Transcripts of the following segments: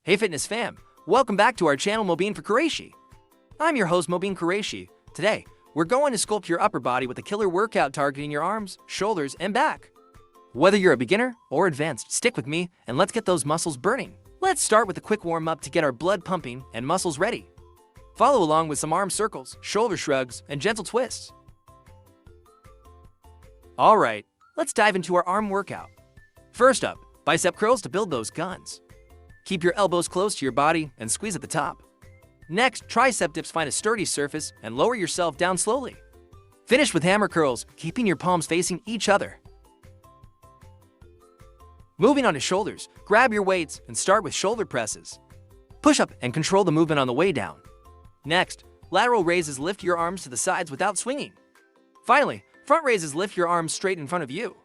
Hey fitness fam, welcome back to our channel mobeen4qureshi. I'm your host mobeen4qureshi. Today, we're going to sculpt your upper body with a killer workout targeting your arms, shoulders, and back. Whether you're a beginner or advanced, stick with me and let's get those muscles burning. Let's start with a quick warm-up to get our blood pumping and muscles ready. Follow along with some arm circles, shoulder shrugs, and gentle twists. Alright, let's dive into our arm workout. First up, bicep curls to build those guns. Keep your elbows close to your body and squeeze at the top. Next, tricep dips, find a sturdy surface and lower yourself down slowly. Finish with hammer curls, keeping your palms facing each other. Moving on to shoulders, grab your weights and start with shoulder presses. Push up and control the movement on the way down. Next, lateral raises, lift your arms to the sides without swinging. Finally, front raises, lift your arms straight in front of you.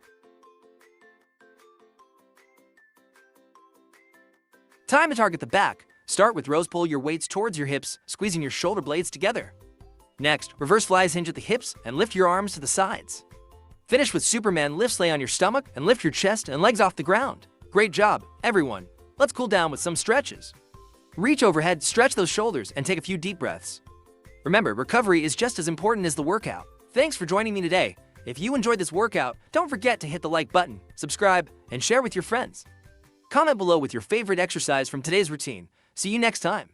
Time to target the back. Start with rows, pull your weights towards your hips, squeezing your shoulder blades together. Next, reverse flies, hinge at the hips and lift your arms to the sides. Finish with Superman lifts, lay on your stomach and lift your chest and legs off the ground. Great job, everyone. Let's cool down with some stretches. Reach overhead, stretch those shoulders, and take a few deep breaths. Remember, recovery is just as important as the workout. Thanks for joining me today. If you enjoyed this workout, don't forget to hit the like button, subscribe, and share with your friends. Comment below with your favorite exercise from today's routine. See you next time.